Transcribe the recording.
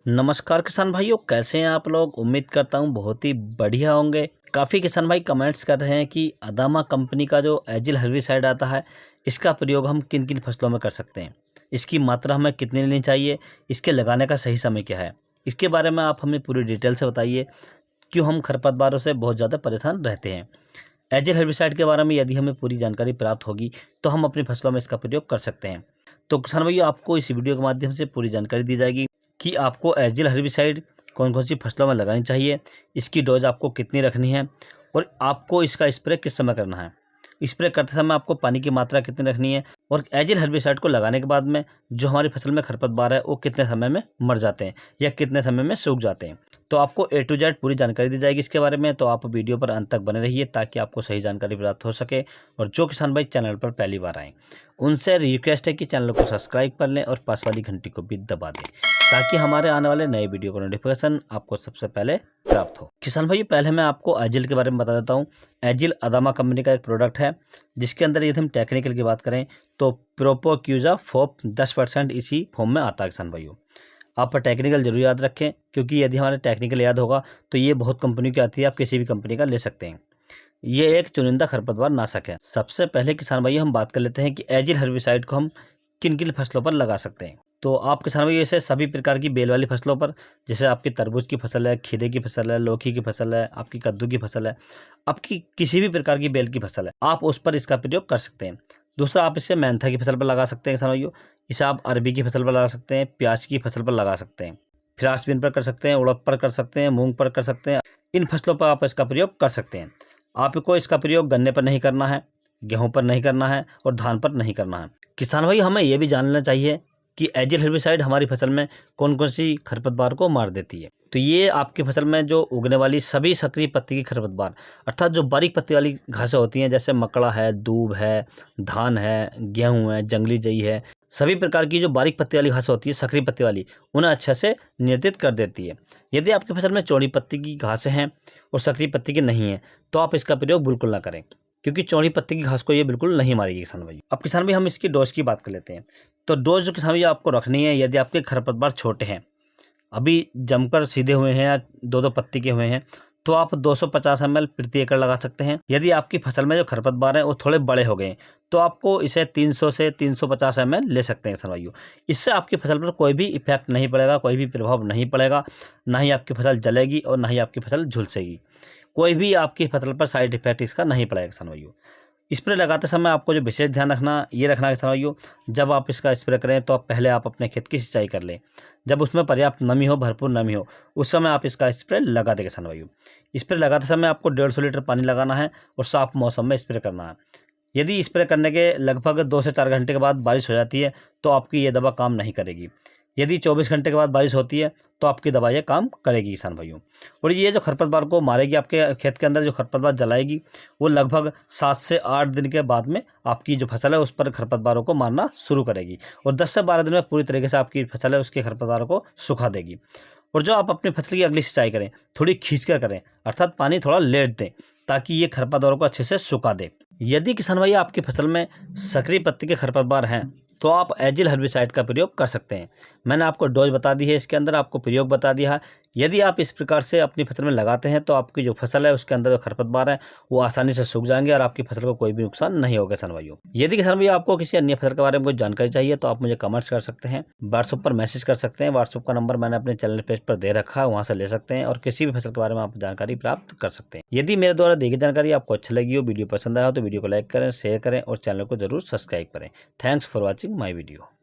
नमस्कार किसान भाइयों, कैसे हैं आप लोग। उम्मीद करता हूं बहुत ही बढ़िया होंगे। काफ़ी किसान भाई कमेंट्स कर रहे हैं कि अदामा कंपनी का जो एजिल हर्बिसाइड आता है, इसका प्रयोग हम किन किन फसलों में कर सकते हैं, इसकी मात्रा हमें कितनी लेनी चाहिए, इसके लगाने का सही समय क्या है। इसके बारे में आप हमें पूरी डिटेल से बताइए, क्यों हम खरपतवारों से बहुत ज़्यादा परेशान रहते हैं। एजिल हर्बिसाइड के बारे में यदि हमें पूरी जानकारी प्राप्त होगी तो हम अपनी फसलों में इसका प्रयोग कर सकते हैं। तो किसान भाइयों, आपको इस वीडियो के माध्यम से पूरी जानकारी दी जाएगी कि आपको एजिल हर्बिसाइड कौन कौन सी फसलों में लगानी चाहिए, इसकी डोज आपको कितनी रखनी है और आपको इसका स्प्रे किस समय करना है। स्प्रे करते समय आपको पानी की मात्रा कितनी रखनी है और एजिल हर्बिसाइड को लगाने के बाद में जो हमारी फसल में खरपतवार है वो कितने समय में मर जाते हैं या कितने समय में सूख जाते हैं। तो आपको A to Z पूरी जानकारी दी जाएगी इसके बारे में। तो आप वीडियो पर अंत तक बने रहिए ताकि आपको सही जानकारी प्राप्त हो सके। और जो किसान भाई चैनल पर पहली बार आए, उनसे रिक्वेस्ट है कि चैनल को सब्सक्राइब कर लें और पास वाली घंटी को भी दबा दें ताकि हमारे आने वाले नए वीडियो का नोटिफिकेशन आपको सबसे पहले प्राप्त हो। किसान भाई, पहले मैं आपको एजिल के बारे में बता देता हूँ। एजिल अदामा कंपनी का एक प्रोडक्ट है जिसके अंदर यदि हम टेक्निकल की बात करें तो प्रोपोक्यूजा फोप 10% इसी फॉर्म में आता है। किसान भाइयों, आप टेक्निकल जरूर याद रखें, क्योंकि यदि हमारे टेक्निकल याद होगा तो ये बहुत कंपनी की आती है, आप किसी भी कंपनी का ले सकते हैं। ये एक चुनिंदा खरपतवार नाशक है। सबसे पहले किसान भाई हम बात कर लेते हैं कि एजिल हर्बिसाइड को हम किन किन फसलों पर लगा सकते हैं। तो आप किसान भाई इसे सभी प्रकार की बेल वाली फसलों पर, जैसे आपकी तरबूज की फसल है, खीरे की फसल है, लौकी की फसल है, आपकी कद्दू की फसल है, आपकी किसी भी प्रकार की बेल की फसल है, आप उस पर इसका प्रयोग कर सकते हैं। दूसरा, आप इसे मेंथा की फसल पर लगा सकते हैं किसान भाइयों। इसे आप अरबी की फसल पर लगा सकते हैं, प्याज की फसल पर लगा सकते हैं, फ्रांस बीन पर कर सकते हैं, उड़द पर कर सकते हैं, मूंग पर कर सकते हैं। इन फसलों पर आप इसका प्रयोग कर सकते हैं। आपको इसका प्रयोग गन्ने पर नहीं करना है, गेहूं पर नहीं करना है और धान पर नहीं करना है। किसान भाई, हमें यह भी जान लेना चाहिए कि एजिल हर्बिसाइड हमारी फसल में कौन कौन सी खरपतवार को मार देती है। तो ये आपकी फसल में जो उगने वाली सभी सक्रिय पत्ती की खरपतवार, अर्थात जो बारीक पत्ती वाली घासें होती हैं, जैसे मकड़ा है, दूब है, धान है, गेहूं है, जंगली जई है, सभी प्रकार की जो बारीक पत्ती वाली घासें होती है, सक्रिय पत्ती वाली, उन्हें अच्छे से नियंत्रित कर देती है। यदि आपकी फसल में चौड़ी पत्ती की घासें हैं और सक्रिय पत्ती की नहीं है तो आप इसका प्रयोग बिल्कुल ना करें, क्योंकि चौड़ी पत्ती की घास को ये बिल्कुल नहीं मारेगी किसान भाई। अब किसान भाई हम इसकी डोज की बात कर लेते हैं। तो डोज जो किसान भाई आपको रखनी है, यदि आपके खरपतवार छोटे हैं, अभी जमकर सीधे हुए हैं या दो दो पत्ती के हुए हैं, तो आप 250 ml प्रति एकड़ लगा सकते हैं। यदि आपकी फसल में जो खरपतवार है वो थोड़े बड़े हो गए तो आपको इसे 300 से 350 ml ले सकते हैं किसान भाइयों। इससे आपकी फसल पर कोई भी इफेक्ट नहीं पड़ेगा, कोई भी प्रभाव नहीं पड़ेगा, ना ही आपकी फसल जलेगी और ना ही आपकी फसल झुलसेगी। कोई भी आपकी फसल पर साइड इफेक्ट इसका नहीं पड़ेगा किसान भाइयों। स्प्रे लगाते समय आपको जो विशेष ध्यान रखना ये रखना है किसान भाइयों, जब आप इसका स्प्रे करें तो पहले आप अपने खेत की सिंचाई कर लें। जब उसमें पर्याप्त नमी हो, भरपूर नमी हो, उस समय आप इसका स्प्रे लगा दें किसान भाइयों। स्प्रे लगाते समय आपको 150 लीटर पानी लगाना है और साफ मौसम में स्प्रे करना है। यदि स्प्रे करने के लगभग 2 से 4 घंटे के बाद बारिश हो जाती है तो आपकी ये दवा काम नहीं करेगी। यदि 24 घंटे के बाद बारिश होती है तो आपकी दवा ये काम करेगी किसान भाइयों। और ये जो खरपतवार को मारेगी, आपके खेत के अंदर जो खरपतवार जलाएगी, वो लगभग 7 से 8 दिन के बाद में आपकी जो फसल है उस पर खरपतवारों को मारना शुरू करेगी और 10 से 12 दिन में पूरी तरीके से आपकी फसल है उसके खरपतवारों को सुखा देगी। और जो आप अपनी फसल की अगली सिंचाई करें, थोड़ी खींच कर करें, अर्थात पानी थोड़ा लेट दें ताकि ये खरपतवारों को अच्छे से सुखा दे। यदि किसान भाई आपकी फसल में सक्रिय पत्ती के खरपतवार हैं तो आप एजिल हर्बिसाइड का प्रयोग कर सकते हैं। मैंने आपको डोज बता दी है, इसके अंदर आपको प्रयोग बता दिया है। यदि आप इस प्रकार से अपनी फसल में लगाते हैं तो आपकी जो फसल है उसके अंदर जो खरपतवार है वो आसानी से सूख जाएंगे और आपकी फसल को कोई भी नुकसान नहीं होगा किसान भाइयों। यदि किसान भाई आपको किसी अन्य फसल के बारे में कोई जानकारी चाहिए तो आप मुझे कमेंट्स कर सकते हैं, व्हाट्सएप पर मैसेज कर सकते हैं। व्हाट्सएप का नंबर मैंने अपने चैनल पेज पर दे रखा है, वहाँ से ले सकते हैं और किसी भी फसल के बारे में आप जानकारी प्राप्त कर सकते हैं। यदि मेरे द्वारा दी गई जानकारी आपको अच्छी लगी हो, वीडियो पसंद आया हो तो वीडियो को लाइक करें, शेयर करें और चैनल को जरूर सब्सक्राइब करें। Thanks for watching my video.